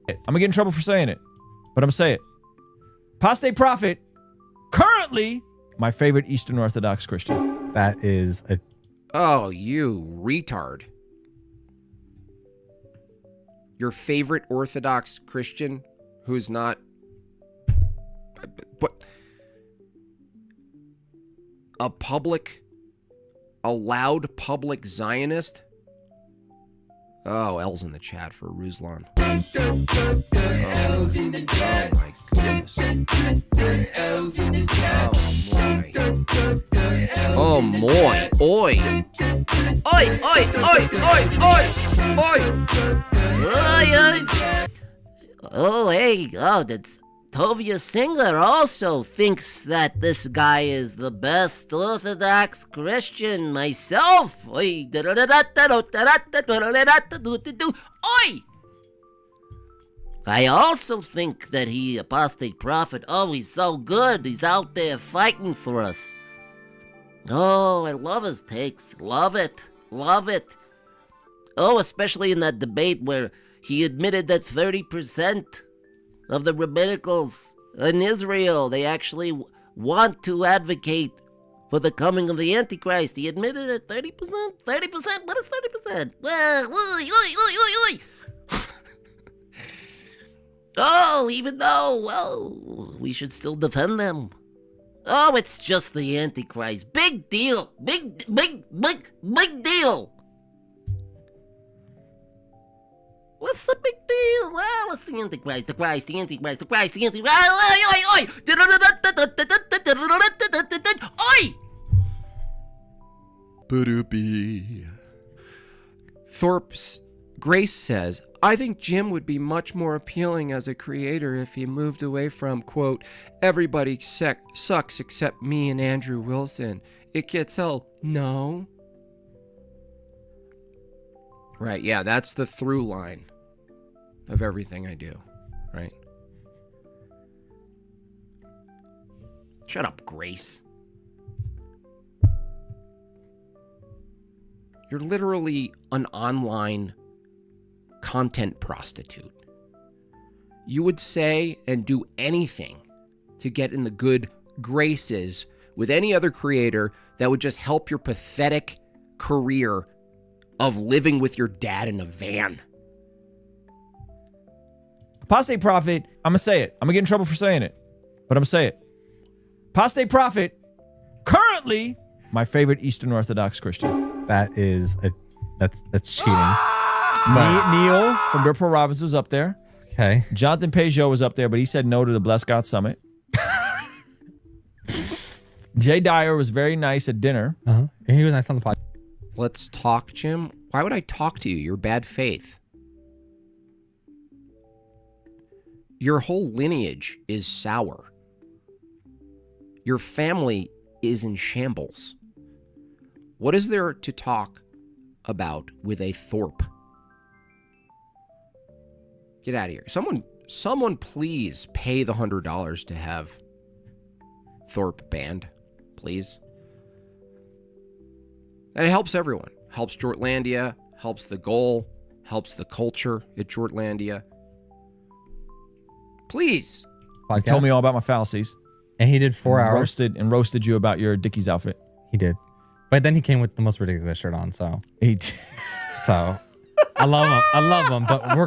I'm gonna get in trouble for saying it, but I'm gonna say it. Apostate Prophet, currently my favorite Eastern Orthodox Christian. That is a... Oh, you retard. Your favorite Orthodox Christian who's not... What? A loud public Zionist? Oh, L's in the chat for Ruslan. Oh my goodness. Oh my. Oi. Oi, oi, oi, oi, oi, oi. Oh, hey, that's Tovia Singer also thinks that this guy is the best Orthodox Christian myself. Oi! I also think that Apostate Prophet, he's so good. He's out there fighting for us. Oh, I love his takes. Love it. Love it. Oh, especially in that debate where he admitted that 30% of the rabbinicals in Israel, they actually want to advocate for the coming of the Antichrist. He admitted it. 30%? 30%? What is 30%? Oh, even though, well, we should still defend them. Oh, it's just the Antichrist. Big deal. Big deal. What's the big deal? Well, what's the Antichrist? The Christ, the Antichrist, the Christ, the Antichrist. Oi! Thorpe's Grace says, I think Jim would be much more appealing as a creator if he moved away from, quote, everybody sucks except me and Andrew Wilson. It gets old. No. Right, yeah, that's the through line of everything I do, right? Shut up, Grace. You're literally an online content prostitute. You would say and do anything to get in the good graces with any other creator that would just help your pathetic career of living with your dad in a van. Apostate Prophet, I'm gonna say it. I'm gonna get in trouble for saying it, but I'm gonna say it. Apostate Prophet, currently my favorite Eastern Orthodox Christian. That is that's cheating. Neil from Ripper Robbins was up there. Okay. Jonathan Peugeot was up there, but he said no to the Bless God Summit. Jay Dyer was very nice at dinner. And he was nice on the podcast. Let's talk, Jim. Why would I talk to you? You're bad faith. Your whole lineage is sour. Your family is in shambles. What is there to talk about with a Thorpe? Get out of here. Someone please pay the $100 to have Thorpe banned, please. And it helps everyone. Helps Jortlandia, helps the goal, helps the culture at Jortlandia. Please. He told me all about my fallacies. And he did 4 hours. Roasted you about your Dickies outfit. He did. But then he came with the most ridiculous shirt on, so. So I love him, but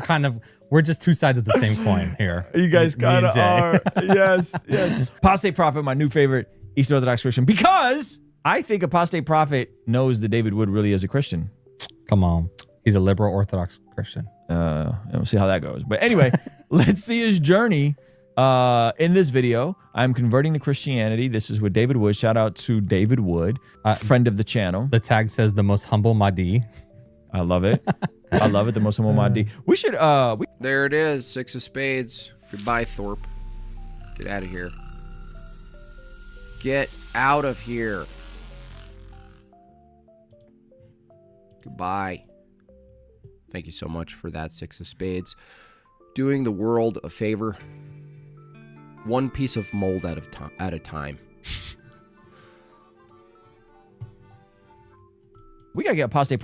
we're just two sides of the same coin here. You guys kind of are. Yes. Apostate Prophet, my new favorite Eastern Orthodox Christian, because I think Apostate Prophet knows that David Wood really is a Christian. Come on. He's a liberal Orthodox Christian. We'll see how that goes. But anyway, let's see his journey. In this video, I'm converting to Christianity. This is with David Wood. Shout out to David Wood, friend of the channel. The tag says the most humble Mahdi. I love it. I love it. The most humble Mahdi. We should. There it is. 6 of spades. Goodbye, Thorpe. Get out of here. Get out of here. Goodbye. Thank you so much for that 6 of spades. Doing the world a favor. One piece of mold at a time. We gotta get Apostate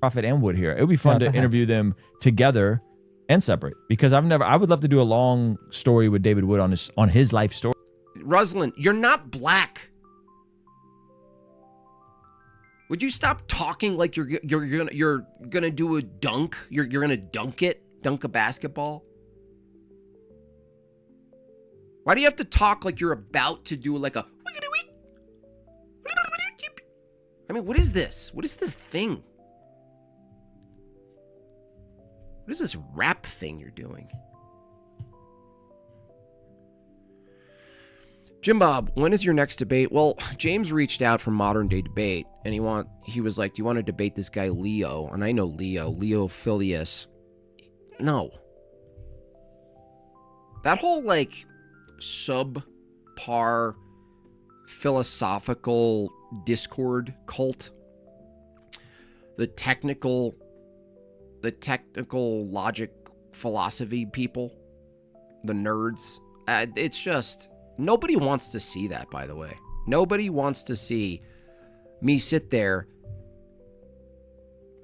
Prophet and Wood here. It would be fun to interview them together and separate, because I would love to do a long story with David Wood on his life story. Ruslan, you're not black. Would you stop talking like you're gonna do a dunk? You're gonna dunk a basketball? Why do you have to talk like you're about to do like a? I mean, what is this? What is this thing? What is this rap thing you're doing? Jimbob, when is your next debate? Well, James reached out from Modern Day Debate, and he was like, do you want to debate this guy Leo? And I know Leo Phileas. No. That whole, like, subpar philosophical Discord cult, the technical logic philosophy people, the nerds, it's just... Nobody wants to see that, by the way. Nobody wants to see me sit there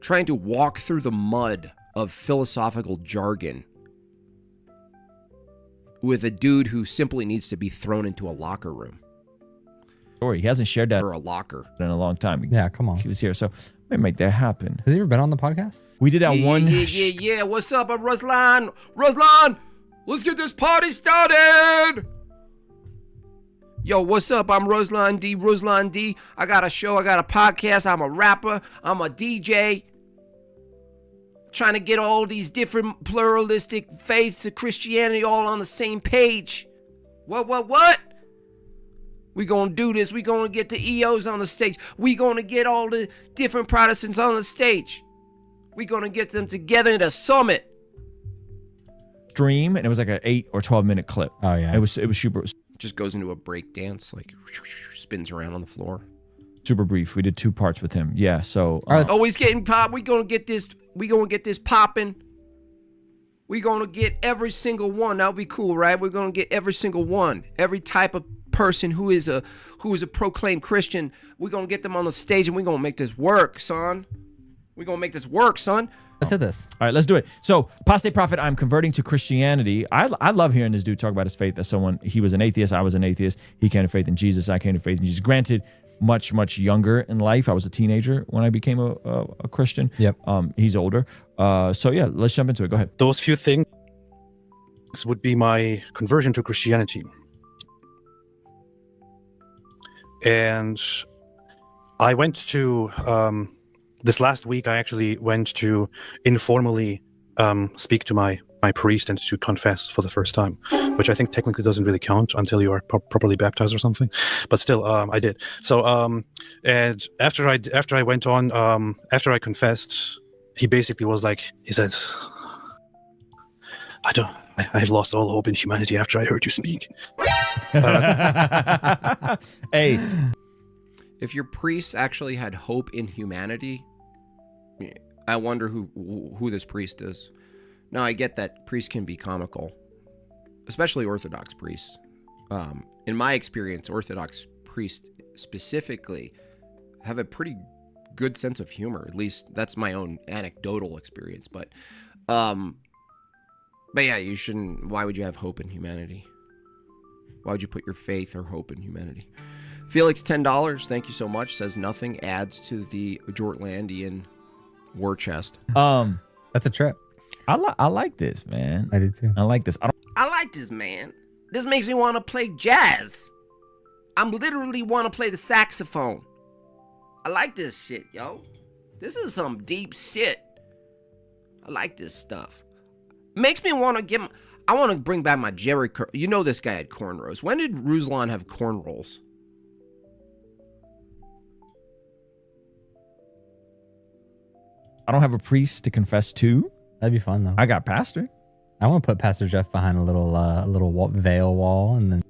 trying to walk through the mud of philosophical jargon with a dude who simply needs to be thrown into a locker room. He hasn't shared that or a locker in a long time. Yeah, come on. He was here, so we make that happen. Has he ever been on the podcast? We did that one. Yeah. What's up? I'm Ruslan. Ruslan, let's get this party started. Yo, what's up? I'm Ruslan D. I got a show. I got a podcast. I'm a rapper. I'm a DJ. Trying to get all these different pluralistic faiths of Christianity all on the same page. What? We gonna do this. We gonna get the EOs on the stage. We gonna get all the different Protestants on the stage. We gonna get them together in a summit. Stream, and it was like an 8 or 12 minute clip. Oh yeah. It was super. Just goes into a break dance, like spins around on the floor. Super brief. We did 2 parts with him. Yeah. So always getting pop. We gonna get this popping. We gonna get every single one. That'll be cool, right? We're gonna get every single one. Every type of person who is a proclaimed Christian. We're gonna get them on the stage, and we're gonna make this work, son. We're gonna make this work, son. Let's hit this. All right, let's do it. So, Apostate Prophet, I'm converting to Christianity. I love hearing this dude talk about his faith as someone. He was an atheist. I was an atheist. He came to faith in Jesus. I came to faith in Jesus. Granted, much younger in life. I was a teenager when I became a Christian. Yep. He's older. So yeah, let's jump into it. Go ahead. Those few things would be my conversion to Christianity. And I went to, this last week, I actually went to informally speak to my priest and to confess for the first time, which I think technically doesn't really count until you are properly baptized or something. But still, I did. So, and after I went on, after I confessed, he basically was like, he said, I've lost all hope in humanity after I heard you speak. Hey. If your priest actually had hope in humanity, I wonder who this priest is. Now, I get that priests can be comical, especially Orthodox priests. In my experience, Orthodox priests specifically have a pretty good sense of humor. At least that's my own anecdotal experience. But yeah, you shouldn't. Why would you have hope in humanity? Why would you put your faith or hope in humanity? Felix, $10. Thank you so much. Says nothing adds to the Jortlandian war chest. That's a trip. I like this, man. I did too. I like this. I like this, man. This makes me want to play jazz. I'm literally want to play the saxophone. I like this shit, yo. This is some deep shit. I like this stuff. Makes me want to I want to bring back my Jerry You know this guy had cornrows. When did Ruslan have cornrows? I don't have a priest to confess to. That'd be fun though. I got pastor. I want to put Pastor Jeff behind a little veil wall, and then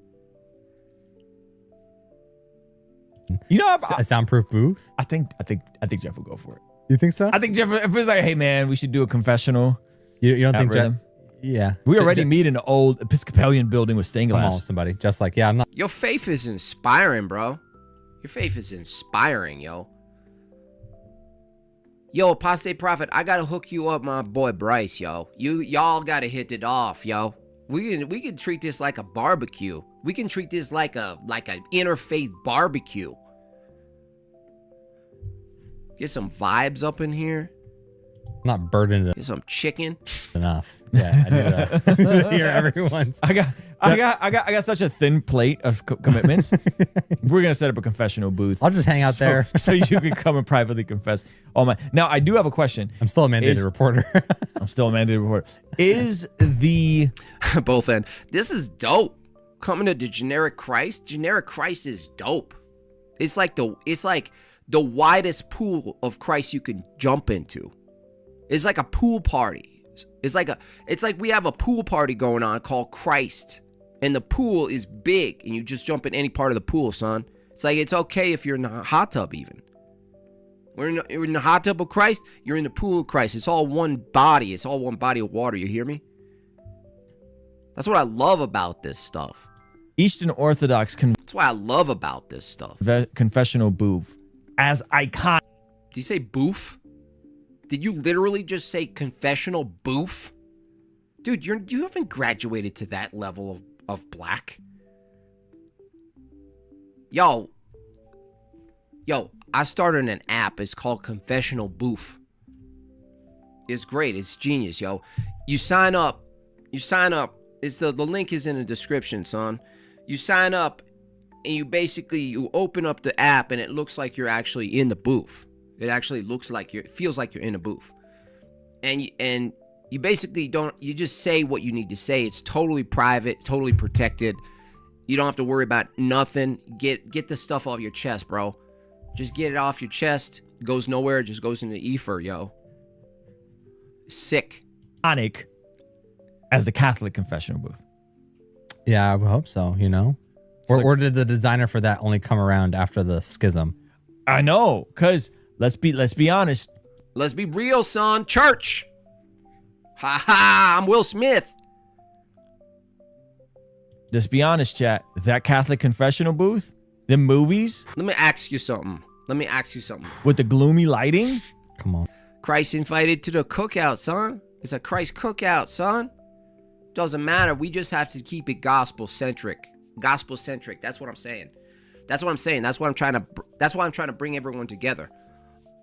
a soundproof booth. I think Jeff will go for it. You think so? I think Jeff, if it's like, hey man, we should do a confessional. You don't think Jeff? Rhythm. Yeah. We already meet in an old Episcopalian building with stained glass. Come on, somebody. Just like, yeah, I'm not. Your faith is inspiring, bro. Your faith is inspiring, yo. Yo, Apostate Prophet, I gotta hook you up, my boy Bryce, yo. Y'all gotta hit it off, yo. We can treat this like a barbecue. We can treat this like a interfaith barbecue. Get some vibes up in here. Not burdened Get some chicken. enough. Yeah, I do that. Here, everyone's. I got such a thin plate of commitments. We're gonna set up a confessional booth. I'll just hang out there. so you can come and privately confess. Oh my! Now I do have a question. I'm still a mandated reporter. I'm still a mandated reporter. Is the Both end. This is dope. Coming to the generic Christ. Generic Christ is dope. It's like the widest pool of Christ you can jump into. It's like a pool party. It's like we have a pool party going on called Christ. And the pool is big and you just jump in any part of the pool, son. It's like it's okay if you're in the hot tub even. You're in the hot tub of Christ, you're in the pool of Christ. It's all one body. It's all one body of water, you hear me? That's what I love about this stuff. Eastern Orthodox That's what I love about this stuff. confessional booth as iconic? Did you say boof? Did you literally just say confessional boof? Dude, you haven't graduated to that level of black. Yo, I started an app. It's called Confessional Booth. It's great. It's genius, yo. You sign up. It's the link is in the description, son. You sign up and you open up the app and it looks like you're actually in the booth. It actually it feels like you're in a booth. And you basically you just say what you need to say. It's totally private, totally protected. You don't have to worry about nothing. Get the stuff off your chest, bro. Just get it off your chest. It goes nowhere. It just goes into ether, yo. Sick. Iconic as the Catholic confessional booth. Yeah, I would hope so, you know? Or did the designer for that only come around after the schism? I know, because let's be honest. Let's be real, son. Church. Ha ha, I'm Will Smith. Let's be honest, chat. That Catholic confessional booth, the movies Let me ask you something. with the gloomy lighting. Come on. Christ invited to the cookout, son. It's a Christ cookout, son. Doesn't matter. We just have to keep it gospel-centric. Gospel-centric. That's what I'm saying. That's why I'm trying to bring everyone together.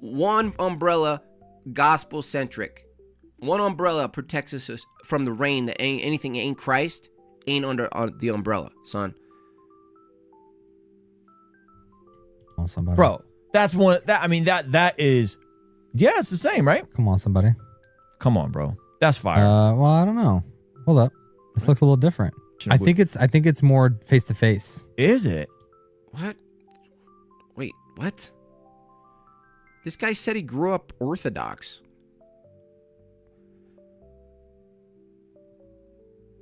One umbrella, gospel-centric. One umbrella protects us from the rain that anything ain't Christ ain't under the umbrella, son. Come on, somebody. Bro, that's one that is it's the same, right? Come on, somebody. Come on, bro. That's fire. Well, I don't know. Hold up. This looks a little different. I think it's more face to face. Is it? What? Wait, what? This guy said he grew up Orthodox.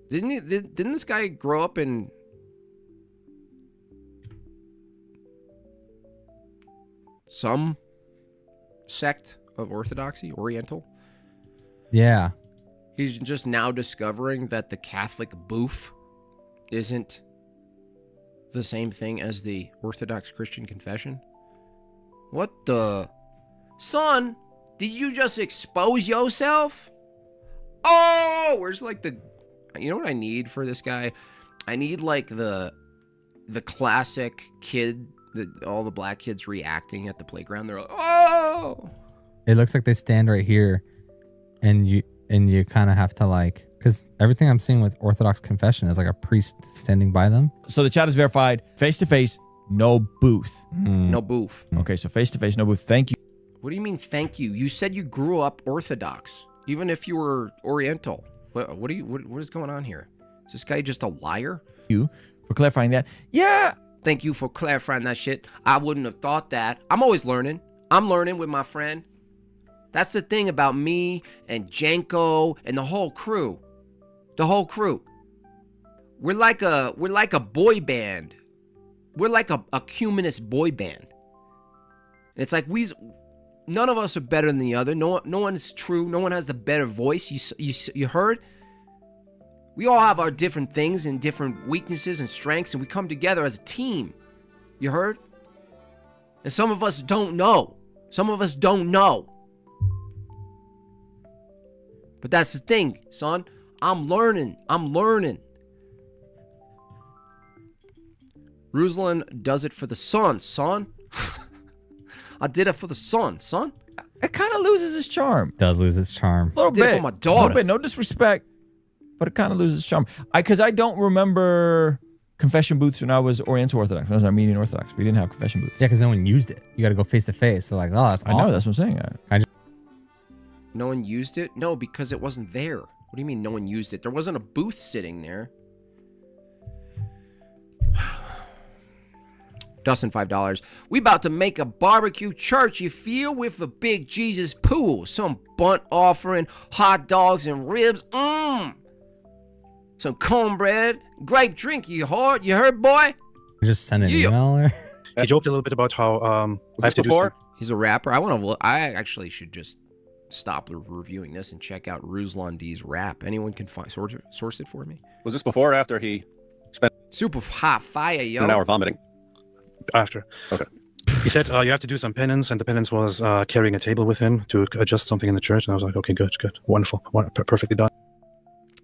Didn't this guy grow up in some sect of Orthodoxy, Oriental? Yeah. He's just now discovering that the Catholic booth isn't the same thing as the Orthodox Christian confession. What the? Son, did you just expose yourself? Oh, where's like the... You know what I need for this guy? I need like the classic kid, all the black kids reacting at the playground. They're like, oh! It looks like they stand right here and you kind of have to like, because everything I'm seeing with Orthodox confession is like a priest standing by them. So the chat is verified. Face to face, no booth. No booth. Okay, so face to face, no booth. Thank you. What do you mean, thank you? You said you grew up Orthodox, even if you were Oriental. What is going on here? Is this guy just a liar? You for clarifying that. Yeah. Thank you for clarifying that shit. I wouldn't have thought that. I'm always learning. I'm learning with my friend. That's the thing about me and Janko and the whole crew. We're like a boy band. We're like a ecumenist boy band. And it's like none of us are better than the other. No one is true. No one has the better voice. You heard? We all have our different things and different weaknesses and strengths, and we come together as a team. You heard? And some of us don't know. But that's the thing, son. I'm learning. Ruslan does it for the son, son. I did it for the son, son. It kind of loses its charm. Does lose its charm. A little Did it bit. for my daughter. A little bit. No disrespect, but it kind of loses its charm. Because I don't remember confession booths when I was Oriental Orthodox. When I was Armenian Orthodox. We didn't have confession booths. Yeah, because no one used it. You got to go face to face. So like, oh, that's I awful. know. That's what I'm saying. No one used it? No, because it wasn't there. What do you mean no one used it? There wasn't a booth sitting there. Dustin, $5. We about to make a barbecue church, you feel, with a big Jesus pool. Some bunt offering, hot dogs and ribs. Some cornbread, grape drink, you heard, boy? Just send an email or? He joked a little bit about how I have to do some, He's a rapper. I actually should just stop reviewing this and check out Ruslan D's rap. Anyone can source it for me? Was this before or after he spent Super hot fire, yo. an hour vomiting? after. Okay. He said you have to do some penance, and the penance was carrying a table with him to adjust something in the church. And I was like, okay, good, wonderful, perfectly done.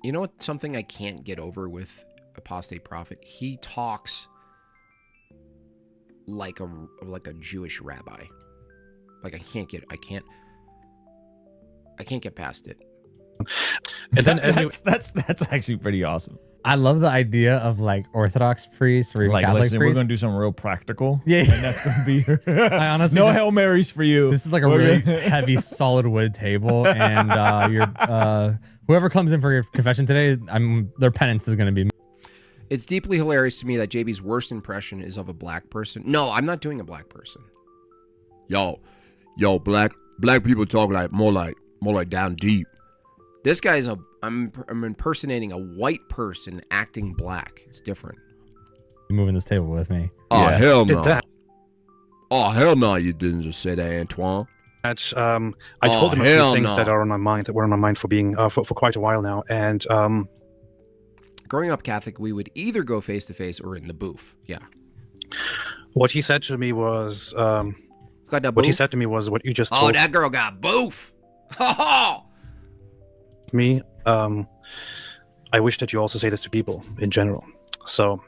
You know what? Something I can't get over with Apostate Prophet. He talks like a Jewish rabbi. Like I can't get past it. And then that's actually pretty awesome. I love the idea of like Orthodox priests or even Like, Catholic listen, we're priests. gonna do something real practical. Yeah. And that's gonna be I honestly no just- Hail Marys for you. This is like a really heavy solid wood table, and whoever comes in for your confession today, their penance is going to be. It's deeply hilarious to me that JB's worst impression is of a black person. No, I'm not doing a black person. Yo, black people talk more like down deep. This guy's I'm impersonating a white person acting black. It's different. You're moving this table with me. Oh, Yeah. hell Did no. that. Oh, hell no, you didn't just say that, Antoine. That's I told him a few hell things no. that are on my mind, that were on my mind for being for quite a while now, and Growing up Catholic, we would either go face to face or in the booth. Yeah. what he said to me was Got that what he booth? said to me was what you just Oh, told that girl got booth. Oh, me. I wish that you also say this to people in general. So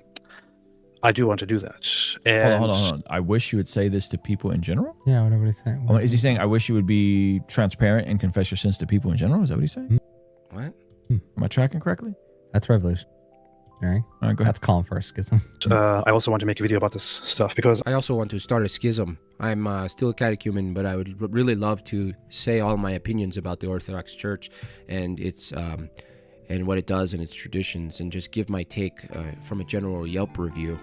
I do want to do that. And Hold on. I wish you would say this to people in general. Yeah, whatever he's saying. Is he saying I wish you would be transparent and confess your sins to people in general? Is that what he's saying? what? Am I tracking correctly? That's revolutionary. All right, go ahead. That's calling for a schism. I also want to make a video about this stuff because I also want to start a schism. I'm still a catechumen, but I would really love to say all my opinions about the Orthodox Church and its and what it does and its traditions, and just give my take from a general Yelp review.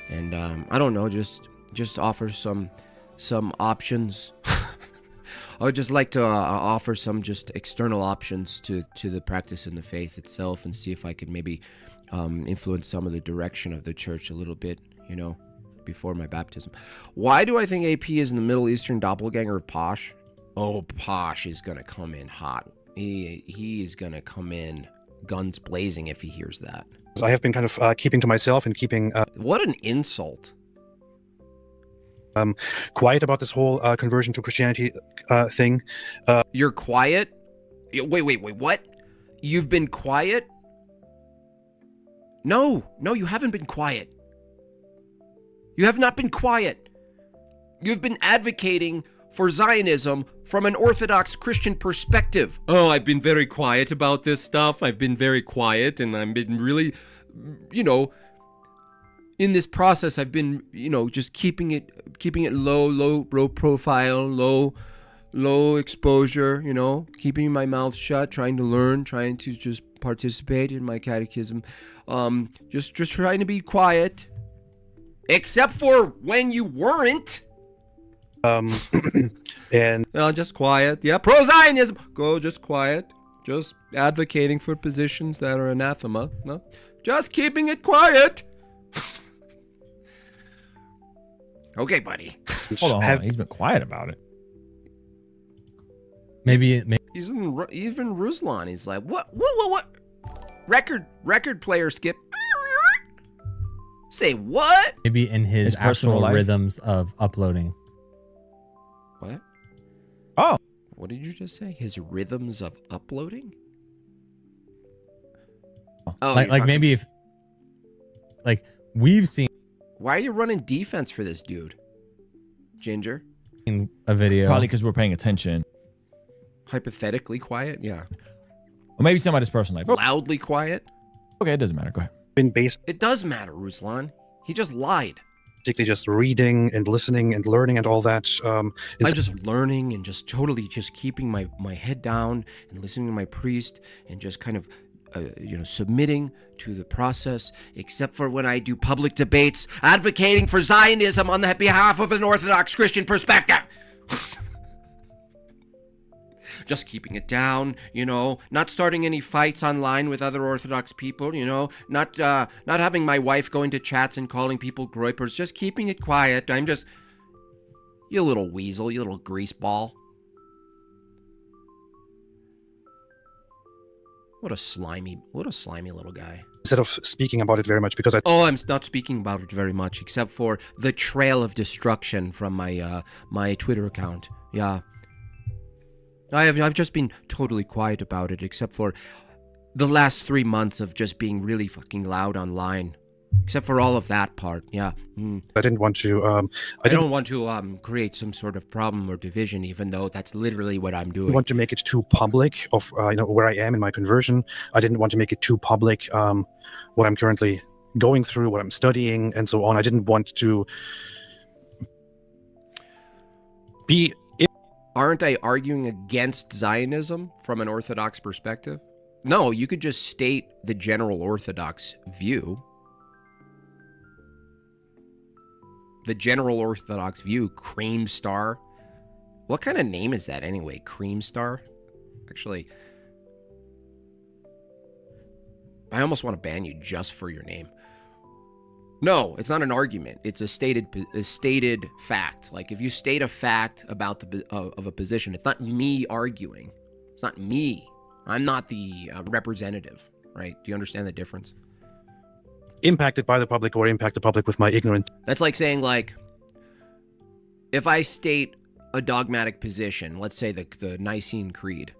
And I don't know, just offer some options. I would just like to offer some just external options to the practice in the faith itself, and see if I could maybe influence some of the direction of the church a little bit, before my baptism. Why do I think AP is in the Middle Eastern doppelganger of Posh? Oh, Posh is gonna come in hot. He is gonna come in guns blazing if he hears that. I have been kind of keeping to myself and keeping What an insult. quiet about this whole conversion to Christianity thing. You're quiet? Wait, what? You've been quiet? No, you haven't been quiet. You have not been quiet. You've been advocating for Zionism from an Orthodox Christian perspective. Oh, I've been very quiet about this stuff. I've been very quiet, and I've been really, in this process, I've been, just keeping it low profile, low exposure, keeping my mouth shut, trying to learn, trying to just participate in my catechism, just trying to be quiet, except for when you weren't. And Just quiet. Yeah, pro-Zionism. Go just quiet. Just advocating for positions that are anathema. No, just keeping it quiet. Okay, buddy. Hold on. He's been quiet about it. Maybe Even Ruslan, he's like, what? Record player skip. Say what? maybe in his personal actual life? rhythms of uploading. What? Oh. What did you just say? His rhythms of uploading? Oh, like maybe if like we've seen why are you running defense for this dude, Ginger? a video. Probably because we're paying attention. Hypothetically quiet, yeah. Or maybe somebody's personal life. Loudly quiet. Okay, it doesn't matter. Go ahead. Been It does matter, Ruslan. He just lied. basically just reading and listening and learning and all that. I'm just learning and just totally just keeping my head down and listening to my priest and just kind of, submitting to the process, except for when I do public debates advocating for Zionism on the behalf of an Orthodox Christian perspective. Just keeping it down, not starting any fights online with other Orthodox people, not having my wife go into chats and calling people groypers, just keeping it quiet. I'm just, you little weasel, you little greaseball. What a slimy little guy. Instead of speaking about it very much, because I'm not speaking about it very much, except for the trail of destruction from my my Twitter account. Yeah. I've just been totally quiet about it, except for the last 3 months of just being really fucking loud online. Except for all of that part, yeah. I didn't want to. I don't want to create some sort of problem or division, even though that's literally what I'm doing. Want to make it too public of where I am in my conversion. I didn't want to make it too public what I'm currently going through, what I'm studying, and so on. I didn't want to be. Aren't I arguing against Zionism from an Orthodox perspective? No, you could just state the general Orthodox view. The general Orthodox view, Cream Star. What kind of name is that anyway? Cream Star? Actually, I almost want to ban you just for your name. No, it's not an argument. It's a stated fact. Like if you state a fact about of a position, it's not me arguing. It's not me. I'm not the representative, right? Do you understand the difference? Impacted by the public or impact the public with my ignorance. That's like saying, like, if I state a dogmatic position, let's say the Nicene Creed.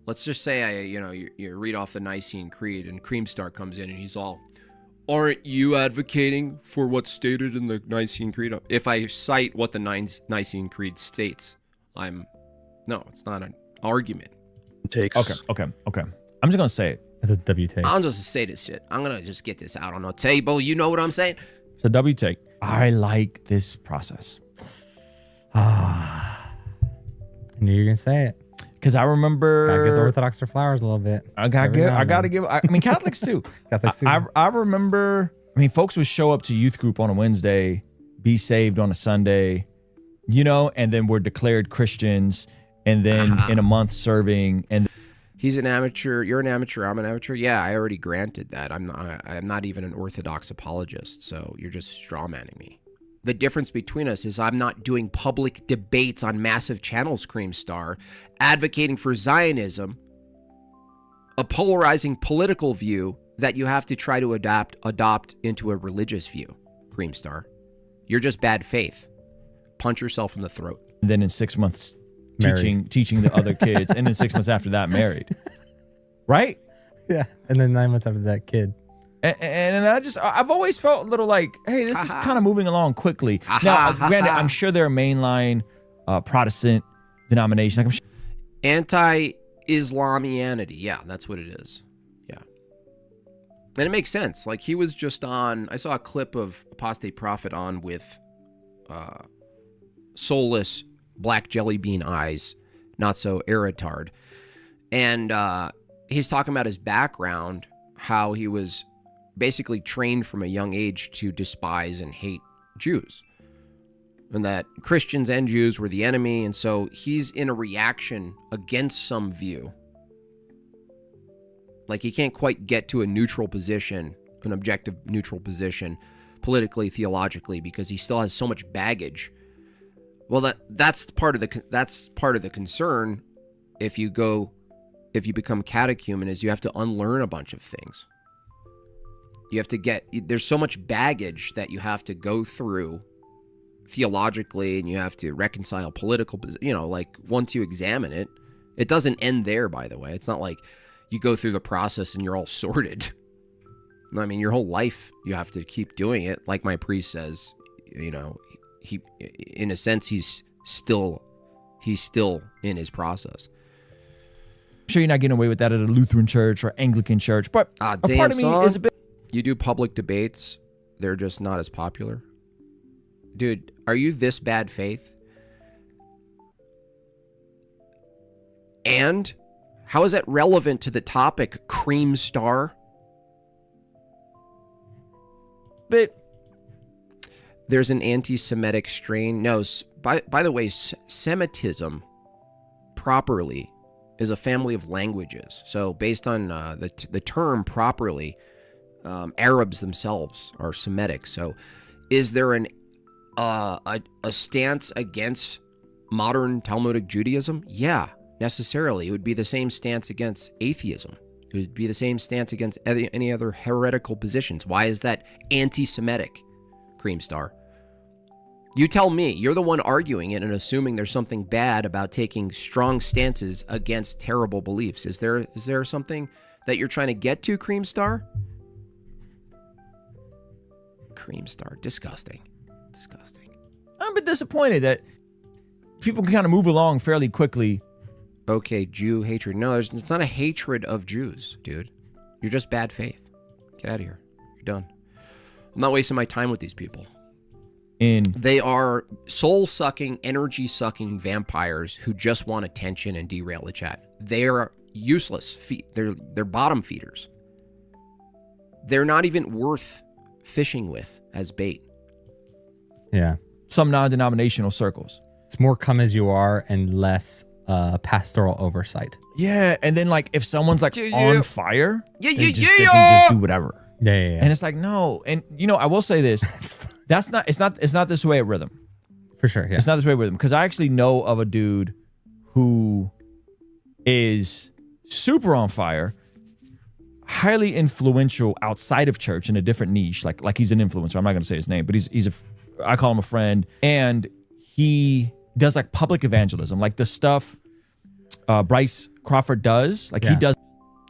Let's just say you read off the Nicene Creed and Creamstar comes in and he's all, aren't you advocating for what's stated in the Nicene Creed? If I cite what the Nicene Creed states, no, it's not an argument. Takes. Okay. I'm just gonna say it. It's a W take. I'll just say this shit. I'm gonna just get this out on the table. You know what I'm saying? So W take. I like this process. I knew you were gonna say it. Because I remember Gotta give the Orthodox their flowers a little bit. I mean Catholics too. Catholics too. I remember, folks would show up to youth group on a Wednesday, be saved on a Sunday, and then we're declared Christians, and then in a month serving, and he's an amateur, you're an amateur, I'm an amateur. Yeah, I already granted that. I'm not even an Orthodox apologist, so you're just strawmanning me. The difference between us is I'm not doing public debates on massive channels, Creamstar, advocating for Zionism, a polarizing political view that you have to try to adopt into a religious view, Creamstar. You're just bad faith. Punch yourself in the throat. And then in 6 months, teaching the other kids, and then 6 months after that, married. Right? Yeah. And then 9 months after that, kid. And I've always felt a little like, hey, this is kind of moving along quickly. Now, granted, I'm sure there are mainline Protestant denominations. Like Anti-Islamianity. Yeah, that's what it is. Yeah. And it makes sense. Like he was just on, I saw a clip of Apostate Prophet on with soulless black jelly bean eyes, not so Eritard. And he's talking about his background, how he was basically trained from a young age to despise and hate Jews, and that Christians and Jews were the enemy. And so he's in a reaction against some view. Like he can't quite get to a neutral position, an objective neutral position, politically, theologically, because he still has so much baggage. Well, that's part of the concern. If you become catechumen, is you have to unlearn a bunch of things. You have to there's so much baggage that you have to go through theologically, and you have to reconcile political, like once you examine it, it doesn't end there, by the way. It's not like you go through the process and you're all sorted. I mean, your whole life you have to keep doing it. Like my priest says, you know, he, in a sense, he's still in his process. I'm sure you're not getting away with that at a Lutheran church or Anglican church, but a part of me is a bit. You do public debates, they're just not as popular. Dude, are you this bad faith? And how is that relevant to the topic, Cream Star? Bit. There's an anti-Semitic strain. No, by the way, Semitism properly is a family of languages. So based on the term properly, Arabs themselves are Semitic. So is there a stance against modern Talmudic Judaism? Yeah, necessarily. It would be the same stance against atheism. It would be the same stance against any other heretical positions. Why is that anti-Semitic, Cream Star? You tell me. You're the one arguing it and assuming there's something bad about taking strong stances against terrible beliefs. Is there something that you're trying to get to, Cream Star? Cream Star. Disgusting. I'm a bit disappointed that people can kind of move along fairly quickly. Okay, Jew hatred. No, it's not a hatred of Jews, dude. You're just bad faith. Get out of here. You're done. I'm not wasting my time with these people. They are soul-sucking, energy-sucking vampires who just want attention and derail the chat. They are useless. They're bottom feeders. They're not even worth fishing with as bait. Yeah. Some non-denominational circles. It's more come as you are and less pastoral oversight. Yeah, and then like if someone's like on fire, they can just do whatever. Yeah. And it's like, no. And you know, I will say this. It's not this way at Rhythm. For sure, yeah. It's not this way at Rhythm. Because I actually know of a dude who is super on fire, highly influential outside of church in a different niche. Like he's an influencer. I'm not gonna say his name, but I call him a friend. And he does like public evangelism, like the stuff Bryce Crawford does. Like he does.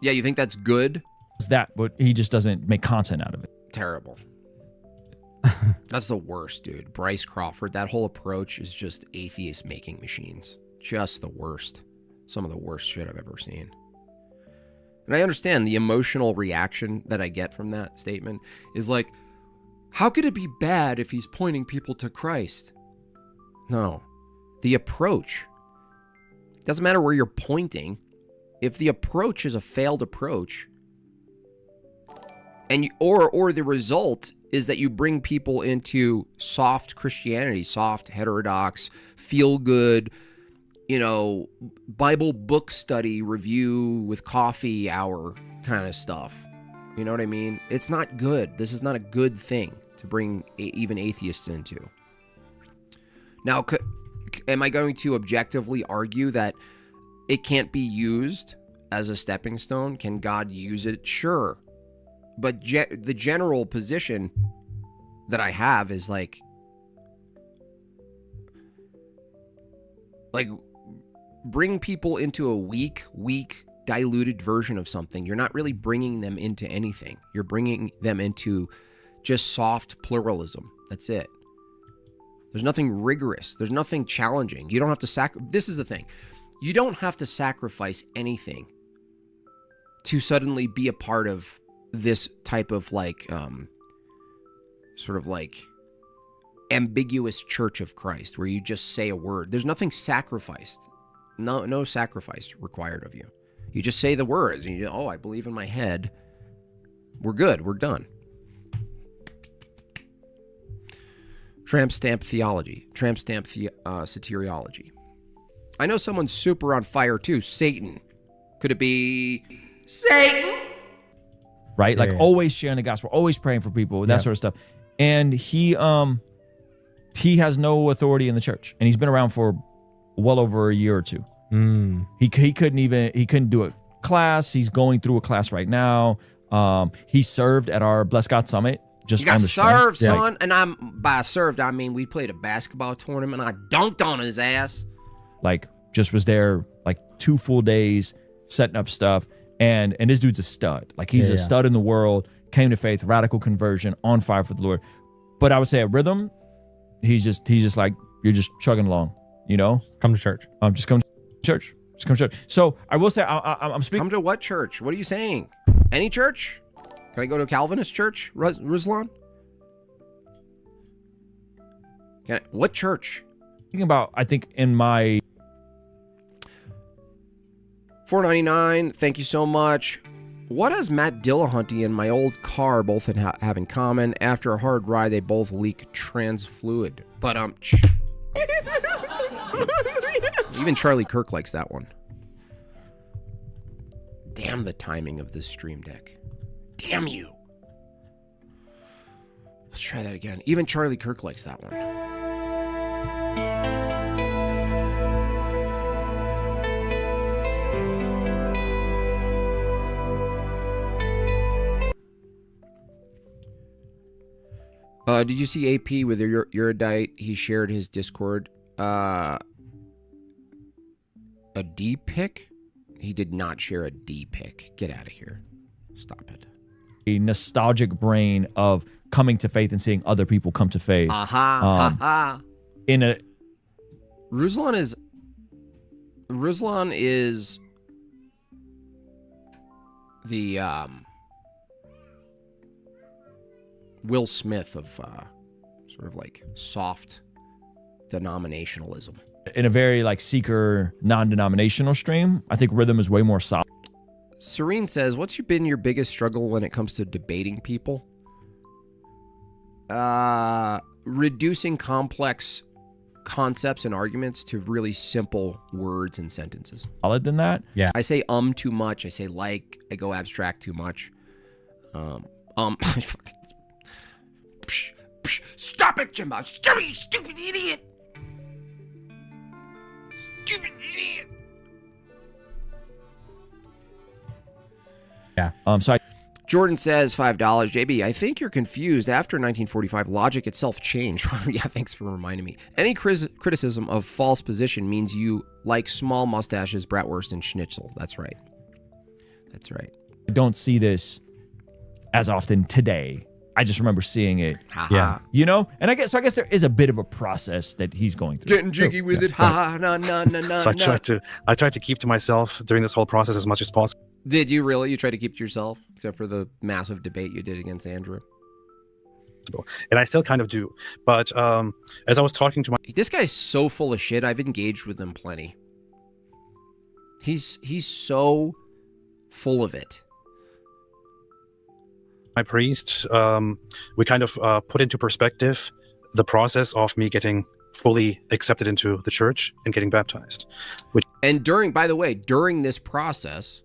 Yeah, you think that's good? That, but he just doesn't make content out of it. Terrible. That's the worst, dude. Bryce Crawford, that whole approach is just atheist making machines. Just the worst. Some of the worst shit I've ever seen. And I understand the emotional reaction that I get from that statement is like, how could it be bad if he's pointing people to Christ? No. The approach. Doesn't matter where you're pointing. If the approach is a failed approach, and or the result is that you bring people into soft Christianity, soft, heterodox, feel good, Bible book study review with coffee hour kind of stuff. You know what I mean? It's not good. This is not a good thing to bring even atheists into. Now, am I going to objectively argue that it can't be used as a stepping stone? Can God use it? Sure. But the general position that I have is like bring people into a weak, diluted version of something. You're not really bringing them into anything. You're bringing them into just soft pluralism. That's it. There's nothing rigorous. There's nothing challenging. You don't have to this is the thing. You don't have to sacrifice anything to suddenly be a part of this type of sort of ambiguous Church of Christ where you just say a word. There's nothing sacrificed. No sacrifice required of you. You just say the words and I believe in my head. We're good. We're done. Tramp stamp theology. Tramp stamp soteriology. I know someone's super on fire too. Satan. Could it be Satan? Right? Always sharing the gospel, always praying for people, that sort of stuff. And he has no authority in the church. And he's been around for well over a year or two. He couldn't do a class. He's going through a class right now. He served at our Bless God Summit. You got served, son. And by served, I mean we played a basketball tournament and I dunked on his ass. Just was there 2 full days setting up stuff. And this dude's a stud. He's a stud in the world. came to faith, radical conversion, on fire for the Lord. But I would say at Rhythm, he's just like, you're just chugging along, you know? Come to church. Just come to church. Just come to church. So I will say, I'm speaking. Come to what church? What are you saying? Any church? Can I go to a Calvinist church, Ruslan? What church? Thinking about, I think in my $4.99. Thank you so much. What does Matt Dillahunty and my old car both have in common? After a hard ride, they both leak trans fluid. But even Charlie Kirk likes that one. Damn the timing of this stream deck. Damn you. Let's try that again. Even Charlie Kirk likes that one. Did you see AP with your Erudite? He shared his Discord. A D pic? He did not share a D pic. Get out of here. Stop it. A nostalgic brain of coming to faith and seeing other people come to faith. In a Ruslan is the Will Smith of sort of like soft denominationalism. In a very like seeker, non-denominational stream, I think Rhythm is way more solid. Serene says, what's been your biggest struggle when it comes to debating people? Reducing complex concepts and arguments to really simple words and sentences. Solid than that? Yeah. I say too much. I say like. I go abstract too much. Stop it, Jimbob. Stop it, you stupid idiot. Stupid idiot. Yeah. So Jordan says $5. JB, I think you're confused. After 1945, logic itself changed. Yeah, thanks for reminding me. Any criticism of false position means you like small mustaches, bratwurst, and schnitzel. That's right. That's right. I don't see this as often today. I just remember seeing it. Yeah. You know? And I guess there is a bit of a process that he's going through. Getting jiggy with it. Ha no. So I tried to keep to myself during this whole process as much as possible. Did you really? You tried to keep to yourself, except for the massive debate you did against Andrew? And I still kind of do. But as I was talking to my... This guy's so full of shit. I've engaged with him plenty. He's so full of it. My priest, we kind of put into perspective the process of me getting fully accepted into the church and getting baptized. And by the way, during this process,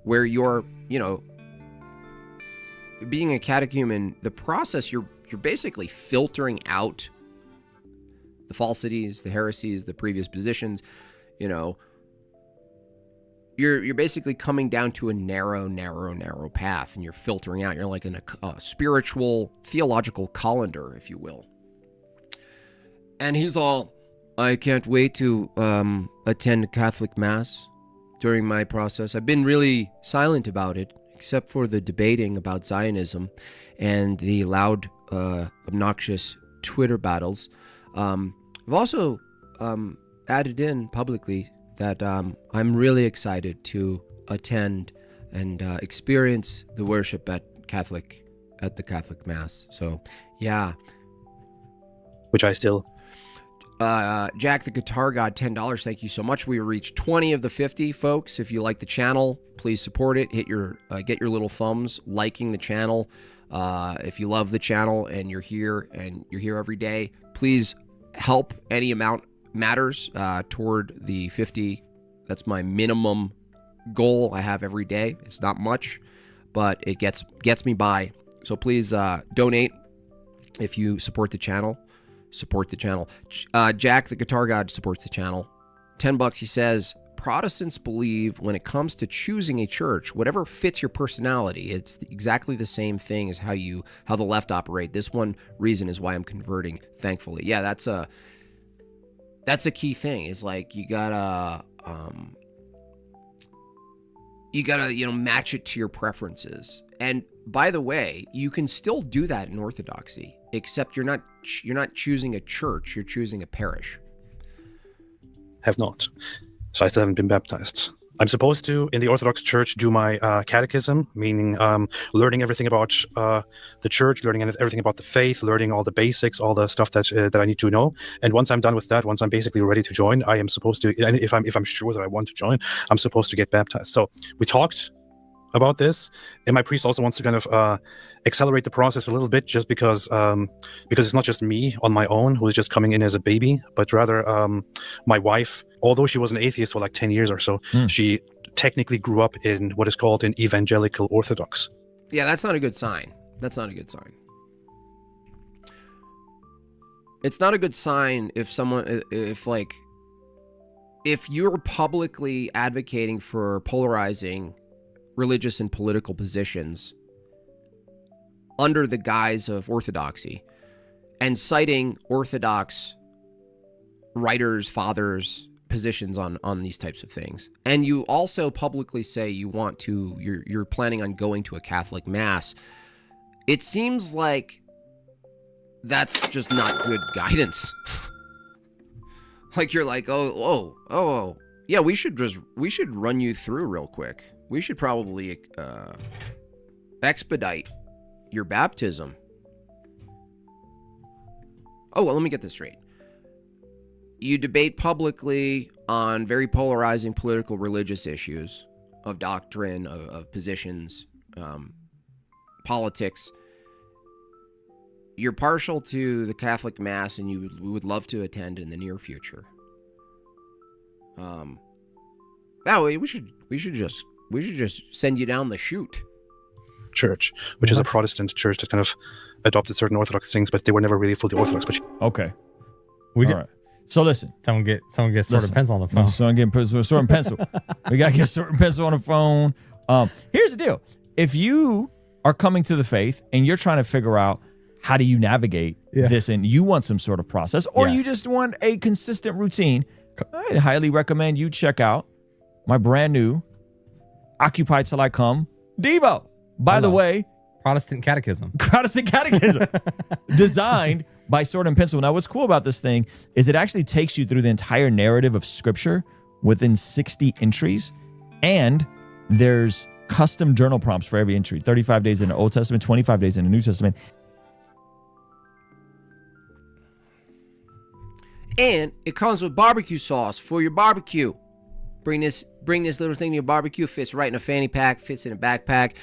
where you're, being a catechumen, the process, you're basically filtering out the falsities, the heresies, the previous positions, You're basically coming down to a narrow path, and you're filtering out. You're like in a spiritual, theological colander, if you will. And he's all, I can't wait to attend Catholic Mass during my process. I've been really silent about it, except for the debating about Zionism and the loud, obnoxious Twitter battles. I've also added in publicly that I'm really excited to attend and experience the worship at the Catholic Mass. So, yeah. Which I still... Jack the Guitar God, $10. Thank you so much. We reached 20 of the 50, folks. If you like the channel, please support it. Get your little thumbs liking the channel. If you love the channel and you're here every day, please help. Any amount matters toward the 50. That's my minimum goal I have every day. It's not much, but it gets me by. So please donate if you support the channel. Support the channel. Jack the Guitar God supports the channel. $10. He says, Protestants believe when it comes to choosing a church, whatever fits your personality, it's exactly the same thing as how the left operate. This one reason is why I'm converting, thankfully. Yeah, that's a key thing. Is like you gotta match it to your preferences. And by the way, you can still do that in Orthodoxy, except you're not choosing a church, you're choosing a parish. Have not. So I still haven't been baptized. I'm supposed to, in the Orthodox Church, do my catechism, meaning learning everything about the church, learning everything about the faith, learning all the basics, all the stuff that I need to know. And once I'm done with that, once I'm basically ready to join, I am supposed to, and if I'm sure that I want to join, I'm supposed to get baptized. So we talked about this, and my priest also wants to kind of accelerate the process a little bit, just because it's not just me on my own who is just coming in as a baby, but rather my wife, although she was an atheist for like 10 years or so, she technically grew up in what is called an evangelical Orthodox. Yeah, that's not a good sign. That's not a good sign. It's not a good sign if you're publicly advocating for polarizing religious and political positions under the guise of orthodoxy and citing Orthodox writers, fathers' positions on these types of things. And you also publicly say you're planning on going to a Catholic mass. It seems like that's just not good guidance. Like you're like, oh, yeah, we should run you through real quick. We should probably expedite your baptism. Oh, well, let me get this straight. You debate publicly on very polarizing political, religious issues of doctrine, of positions, politics. You're partial to the Catholic Mass, and you would love to attend in the near future. We should just send you down the chute. Church, which is a Protestant church that kind of adopted certain Orthodox things, but they were never really fully Orthodox. But okay, all right. So listen, someone get sword and pencil on the phone. Someone get sword and pencil. We gotta get sword and pencil on the phone. Here's the deal: if you are coming to the faith and you're trying to figure out how do you navigate this, and you want some sort of process, or you just want a consistent routine, I'd highly recommend you check out my brand new Occupy Till I Come Devo. By the way, Protestant catechism. Designed by Sword and Pencil. Now, what's cool about this thing is it actually takes you through the entire narrative of Scripture within 60 entries, and there's custom journal prompts for every entry. 35 days in the Old Testament, 25 days in the New Testament. And it comes with barbecue sauce for your barbecue. Bring this little thing to your barbecue. Fits right in a fanny pack. Fits in a backpack.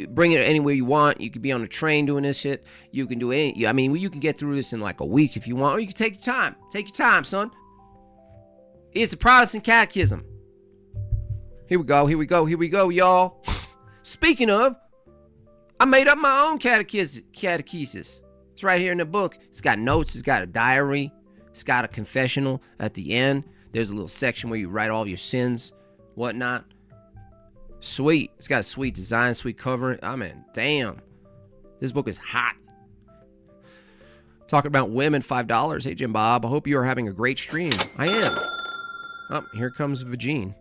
Bring it anywhere you want. You could be on a train doing this shit. You can do any. I mean, you can get through this in like a week if you want. Or you can take your time. Take your time, son. It's a Protestant catechism. Here we go, y'all. Speaking of, I made up my own catechesis. It's right here in the book. It's got notes. It's got a diary. It's got a confessional at the end. There's a little section where you write all your sins, whatnot. Sweet. It's got a sweet design, sweet cover. I mean, damn. This book is hot. Talking about women, $5. Hey, Jimbob. I hope you are having a great stream. I am. Oh, here comes Vagine.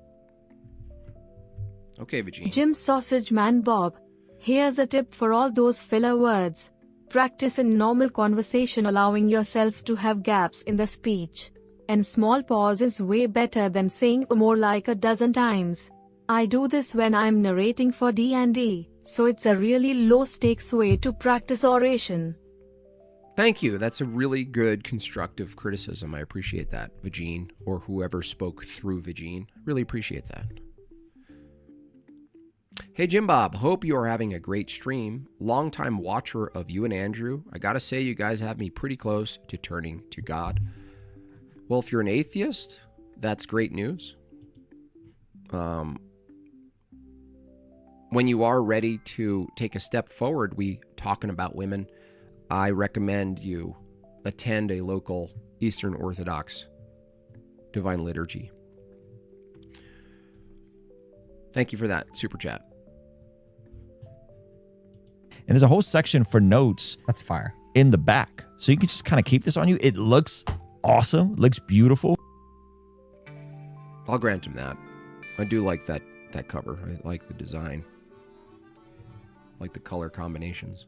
Okay, Vagine. Jim Sausage Man Bob. Here's a tip for all those filler words. Practice in normal conversation, allowing yourself to have gaps in the speech. And small pause is way better than saying more like a dozen times. I do this when I'm narrating for D&D, so it's a really low-stakes way to practice oration. Thank you. That's a really good constructive criticism. I appreciate that, Vagine, or whoever spoke through Vagine. Really appreciate that. Hey, Jimbob. Hope you are having a great stream. Longtime watcher of you and Andrew. I gotta say, you guys have me pretty close to turning to God. Well, if you're an atheist, that's great news. When you are ready to take a step forward, we talking about women, I recommend you attend a local Eastern Orthodox Divine Liturgy. Thank you for that super chat. And there's a whole section for notes. That's fire. In the back. So you can just kind of keep this on you. It looks awesome. It looks beautiful. I'll grant him that. I do like that cover. I like the design. like the color combinations.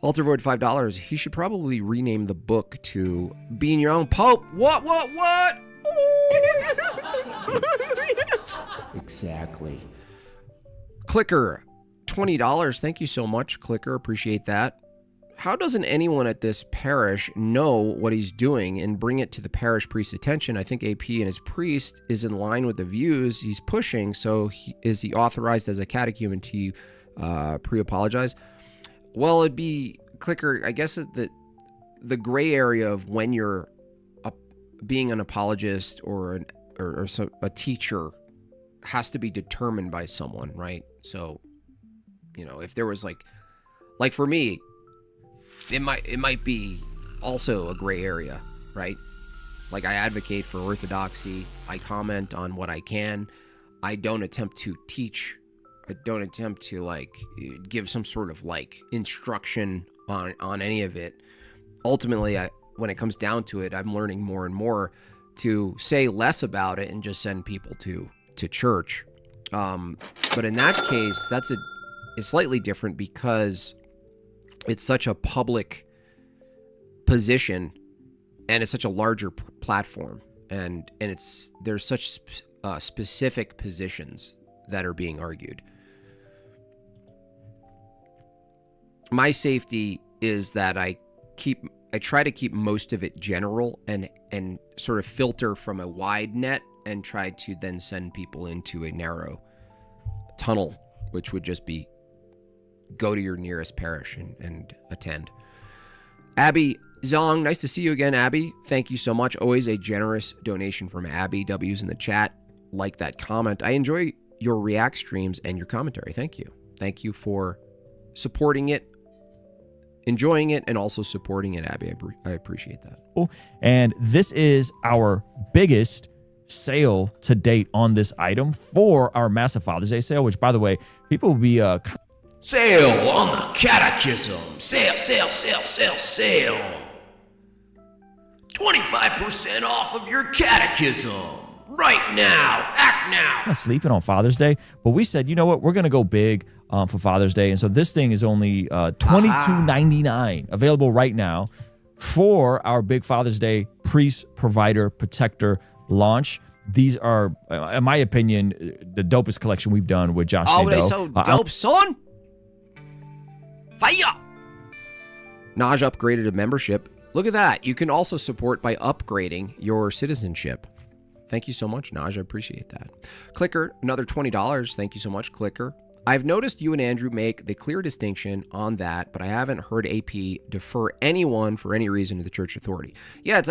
Altervoid $5. He should probably rename the book to Being Your Own Pope. What? Exactly. Clicker, $20. Thank you so much, Clicker. Appreciate that. How doesn't anyone at this parish know what he's doing and bring it to the parish priest's attention? I think AP and his priest is in line with the views he's pushing. So is he authorized as a catechumen to pre-apologize? Well, it'd be, Clicker, I guess the gray area of when you're being an apologist or a teacher has to be determined by someone, right? So, if there was like for me, it might be also a gray area, right? Like I advocate for orthodoxy. I comment on what I can. I don't attempt to teach. I don't attempt to give some sort of instruction on any of it. Ultimately, when it comes down to it, I'm learning more and more to say less about it and just send people to church. But in that case, it's slightly different because it's such a public position and it's such a larger platform, and there's such specific positions that are being argued. My safety is that I try to keep most of it general and sort of filter from a wide net and try to then send people into a narrow tunnel, which would just be go to your nearest parish and attend. Abby Zong, nice to see you again, Abby. Thank you so much. Always a generous donation from Abby. W's in the chat. Like that comment. I enjoy your React streams and your commentary. Thank you. Thank you for supporting it, enjoying it, and also supporting it, Abby. I appreciate that. And this is our biggest sale to date on this item for our massive Father's Day sale, which, by the way, people will be sale on the catechism. Sale. 25% off of your catechism right now. Act now. not sleeping on Father's Day, but we said, you know what, we're going to go big for Father's Day. And so this thing is only $22.99 available right now for our big Father's Day priest, provider, protector launch. These are, in my opinion, the dopest collection we've done with Josh. Oh, they're so dope, son. Fire. Naj upgraded a membership. Look at that. You can also support by upgrading your citizenship. Thank you so much, Naj. I appreciate that. Clicker, another $20. Thank you so much, Clicker. I've noticed you and Andrew make the clear distinction on that, but I haven't heard AP defer anyone for any reason to the church authority. Yeah, it's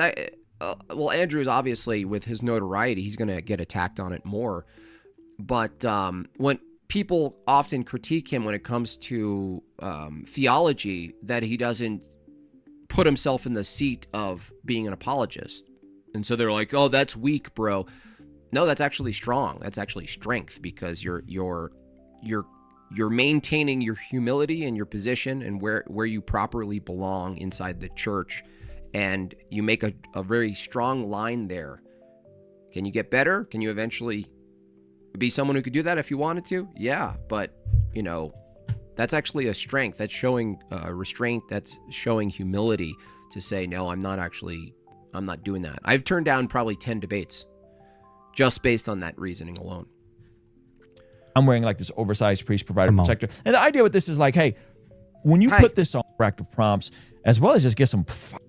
well, Andrew is obviously, with his notoriety, he's going to get attacked on it more. But when people often critique him when it comes to theology, that he doesn't put himself in the seat of being an apologist. And so they're like, oh, that's weak, bro. No, that's actually strong. That's actually strength, because you're maintaining your humility and your position and where you properly belong inside the church. And you make a very strong line there. Can you get better? Can you eventually be someone who could do that if you wanted to? Yeah, but, you know, that's actually a strength. That's showing restraint. That's showing humility to say, no, I'm not doing that. I've turned down probably 10 debates just based on that reasoning alone. I'm wearing like this oversized priest, provider, protector. And the idea with this is like, hey, when you put this on interactive prompts, as well as just get some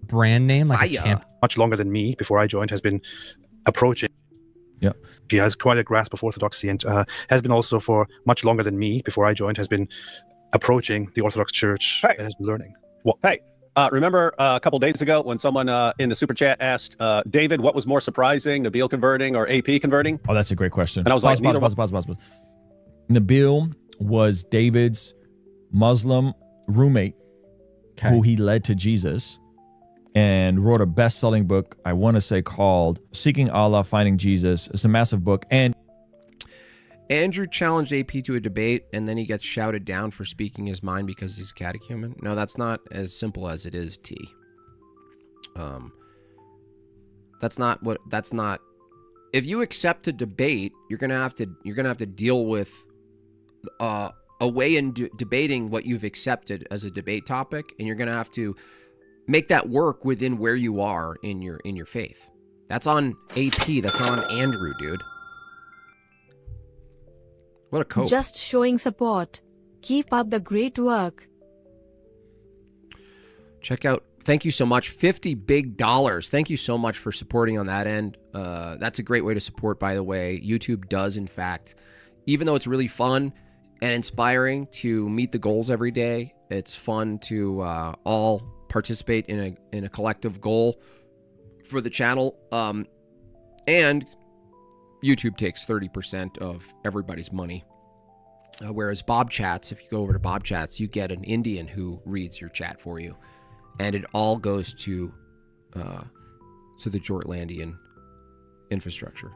brand name, like a champ. Much longer than me before I joined, has been approaching. Yeah. She has quite a grasp of orthodoxy, and has been also for much longer than me before I joined, has been approaching the Orthodox Church and has been learning. Well, hey, remember a couple days ago when someone in the super chat asked David, what was more surprising, Nabil converting or AP converting? Oh, that's a great question. And I was pause. Nabil was David's Muslim roommate who he led to Jesus, and wrote a best-selling book, I want to say, called Seeking Allah, Finding Jesus. It's a massive book. And Andrew challenged AP to a debate, and then he gets shouted down for speaking his mind because he's catechumen. No, that's not as simple as it is, T. That's not. If you accept a debate, you're gonna have to deal with a a way in debating what you've accepted as a debate topic, and you're going to have to make that work within where you are in your faith. That's on AP. That's not on Andrew, dude. What a cope. Just showing support. Keep up the great work. Check out. Thank you so much. $50 big. Thank you so much for supporting on that end. That's a great way to support, by the way. YouTube does, in fact, even though it's really fun and inspiring to meet the goals every day, it's fun to all participate in a collective goal for the channel. And YouTube takes 30% of everybody's money. Whereas Bob Chats, if you go over to Bob Chats, you get an Indian who reads your chat for you. And it all goes to the Jortlandian infrastructure.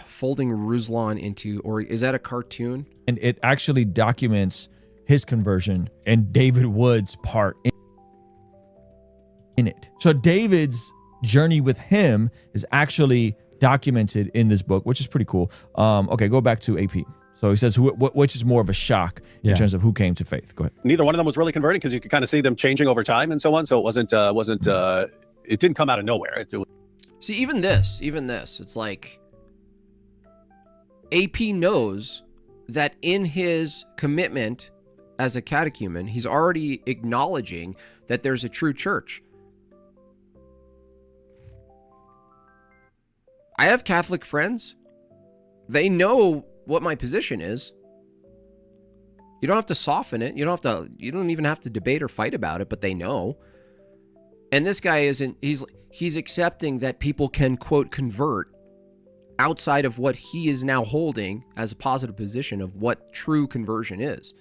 Folding Ruslan into, or is that a cartoon? And it actually documents his conversion and David Wood's part in it. So David's journey with him is actually documented in this book, which is pretty cool. Okay, go back to AP. So he says, which is more of a shock in terms of who came to faith? Go ahead. Neither one of them was really converting because you could kind of see them changing over time and so on. So it it didn't come out of nowhere. See, even this, it's like AP knows that in his commitment as a catechumen, he's already acknowledging that there's a true church. I have Catholic friends. They know what my position is. You don't have to soften it. You don't even have to debate or fight about it, but they know. And this guy isn't, he's accepting that people can, quote, convert outside of what he is now holding as a positive position of what true conversion is.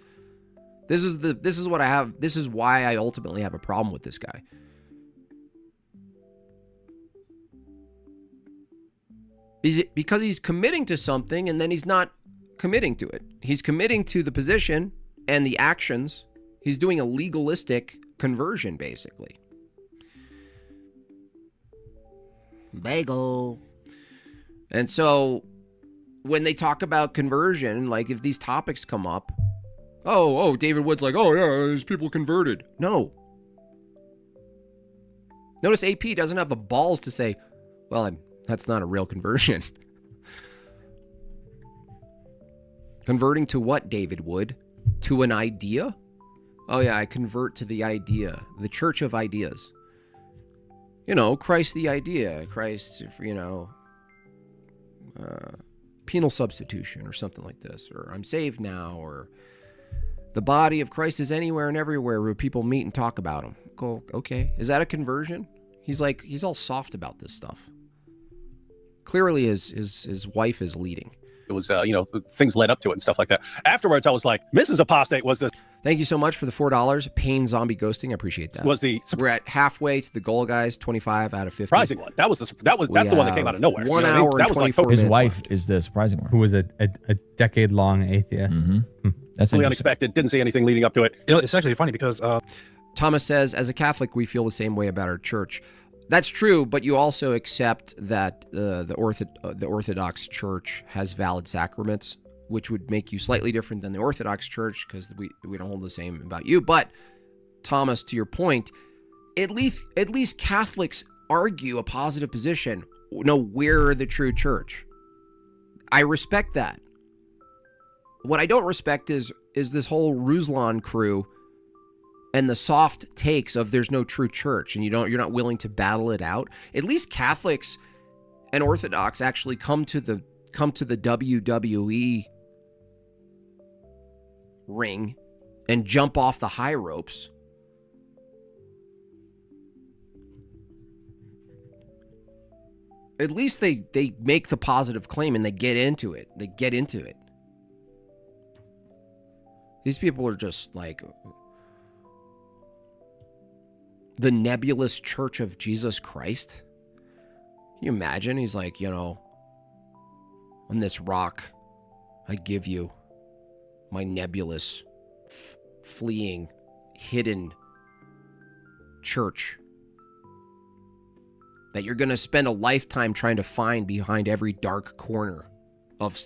This is what I have. This is why I ultimately have a problem with this guy. Because he's committing to something and then he's not committing to it. He's committing to the position and the actions. He's doing a legalistic conversion, basically. Bagel. And so when they talk about conversion, like if these topics come up, oh, David Wood's like, oh yeah, there's people converted. No. Notice AP doesn't have the balls to say, well, that's not a real conversion. Converting to what, David Wood? To an idea? Oh yeah, I convert to the idea. The church of ideas. Christ the idea. Christ, penal substitution or something like this. Or I'm saved now. Or the body of Christ is anywhere and everywhere where people meet and talk about him. Go, okay. Is that a conversion? He's all soft about this stuff. Clearly his wife is leading. It was, things led up to it and stuff like that. Afterwards, I was like, Mrs. Apostate was the... Thank you so much for the $4. Pain Zombie Ghosting. I appreciate that. We're at halfway to the goal, guys. 25 out of 50. Surprising one. That's the one that came out of nowhere. 1 hour and 24 minutes. His wife is the surprising one. Who was a decade-long atheist. Mm-hmm. That's really unexpected. Didn't see anything leading up to it. It's actually funny because... Thomas says, as a Catholic, we feel the same way about our church. That's true, but you also accept that the Orthodox Church has valid sacraments, which would make you slightly different than the Orthodox Church because we don't hold the same about you. But Thomas, to your point, at least Catholics argue a positive position. No, we're the true church. I respect that. What I don't respect is this whole Ruslan crew and the soft takes of there's no true church and you're not willing to battle it out. At least Catholics and Orthodox actually come to the WWE ring and jump off the high ropes. At least they make the positive claim and they get into it. These people are just like the nebulous Church of Jesus Christ. Can you imagine? He's like, on this rock, I give you my nebulous, fleeing, hidden church that you're going to spend a lifetime trying to find behind every dark corner of,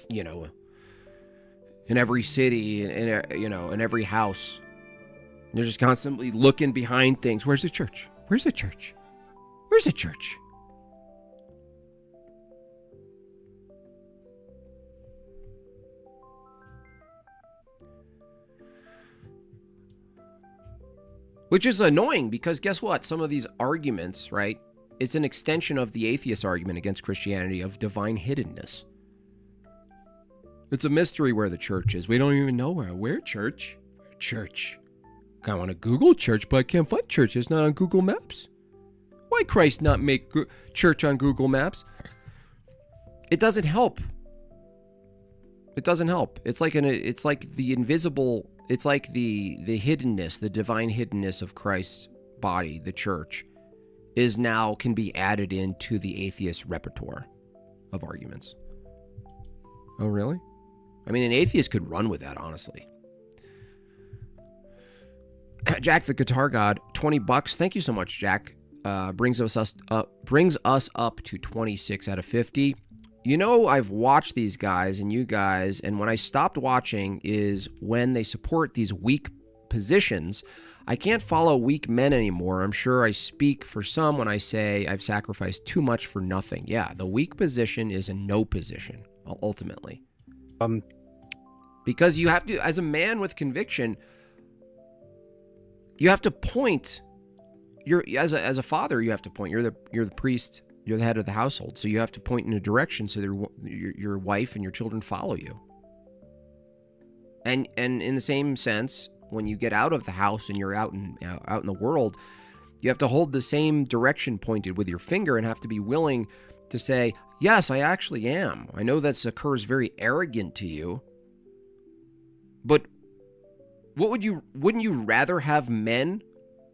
in every city, in every house. They're just constantly looking behind things. Where's the church? Where's the church? Where's the church? Which is annoying because guess what? Some of these arguments, right? It's an extension of the atheist argument against Christianity of divine hiddenness. It's a mystery where the church is. We don't even know where. Where church? Where church? I want to Google church, but I can't find church. It's not on Google Maps. Why Christ not make church on Google Maps? It doesn't help. It doesn't help. It's like the invisible. It's like the hiddenness, the divine hiddenness of Christ's body, the church, can be added into the atheist repertoire of arguments. Oh, really? I mean, an atheist could run with that, honestly. Jack the Guitar God, $20. Thank you so much, Jack. Brings us up to 26 out of 50. You know, I've watched these guys and you guys, and when I stopped watching is when they support these weak positions. I can't follow weak men anymore. I'm sure I speak for some when I say I've sacrificed too much for nothing. Yeah, the weak position is a no position, ultimately. Because you have to, as a man with conviction, you have to point. As a father, you have to point. You're the priest. You're the head of the household, so you have to point in a direction so your wife and your children follow you. And in the same sense, when you get out of the house and you're out in the world, you have to hold the same direction pointed with your finger and have to be willing to say, yes, I actually am. I know that occurs very arrogant to you, but wouldn't you rather have men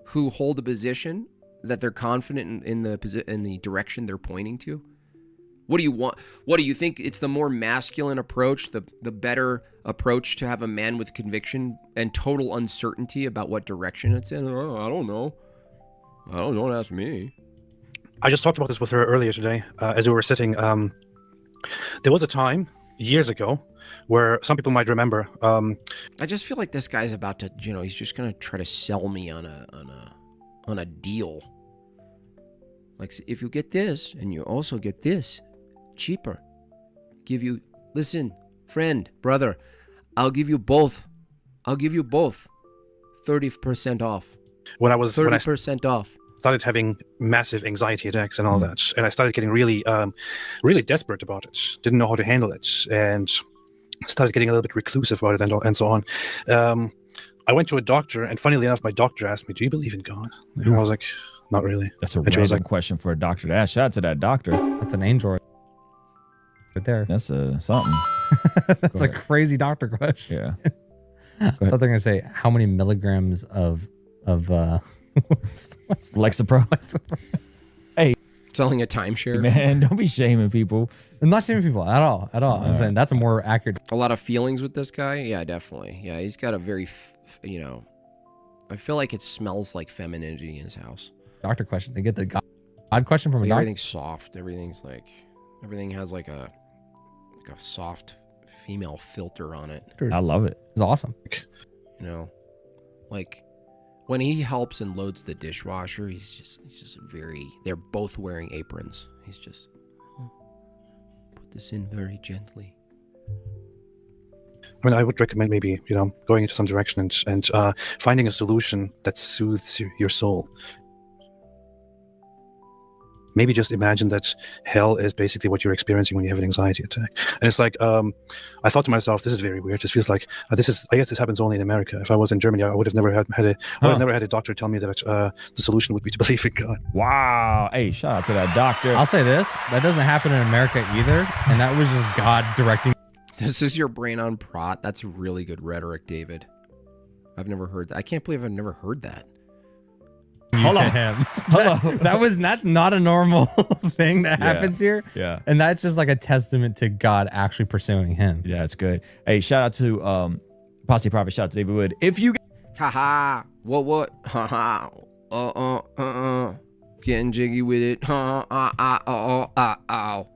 who hold a position that they're confident in the direction they're pointing to? What do you want? What do you think? It's the more masculine approach, the better approach to have a man with conviction and total uncertainty about what direction it's in? Oh, I don't know. Don't ask me. I just talked about this with her earlier today as we were sitting. There was a time years ago where some people might remember. I just feel like this guy's about to, he's just gonna try to sell me on a deal. Like, if you get this and you also get this cheaper, listen, friend, brother, I'll give you both 30% off. When I 30% off. Started having massive anxiety attacks and all that, and I started getting really desperate about it. Didn't know how to handle it, and started getting a little bit reclusive about it and so on. I went to a doctor, and funnily enough, my doctor asked me, "Do you believe in God?" And I was like, "Not really." That's a random question for a doctor to ask. Shout out to that doctor. That's an angel right there. That's something. That's a crazy doctor question. Yeah. I thought they were gonna say how many milligrams of what's Lexapro. Hey, selling a timeshare. Man, don't be shaming people. I'm not shaming people at all. I'm saying that's a more accurate. A lot of feelings with this guy. Yeah, definitely. Yeah, he's got a very, I feel like it smells like femininity in his house. Doctor question. They get the God question from a doctor. Everything's soft. Everything has like a soft female filter on it. I love it. It's awesome. Like when he helps and loads the dishwasher, he's just they're both wearing aprons. He's just, put this in very gently. I mean, I would recommend maybe, going into some direction and finding a solution that soothes your soul. Maybe just imagine that hell is basically what you're experiencing when you have an anxiety attack. And it's like, I thought to myself, this is very weird. This feels like, I guess this happens only in America. If I was in Germany, I would have never had a doctor tell me that the solution would be to believe in God. Wow. Hey, shout out to that doctor. I'll say this, that doesn't happen in America either. And that was just God directing. This is your brain on prot. That's really good rhetoric, David. I've never heard that. I can't believe I've never heard that. Hold on. That's not a normal thing that happens here. Yeah. And that's just like a testament to God actually pursuing him. Yeah, it's good. Hey, shout out to Apostate Prophet, shout out to David Wood. If you haha, what? Haha. Getting jiggy with it. Ow.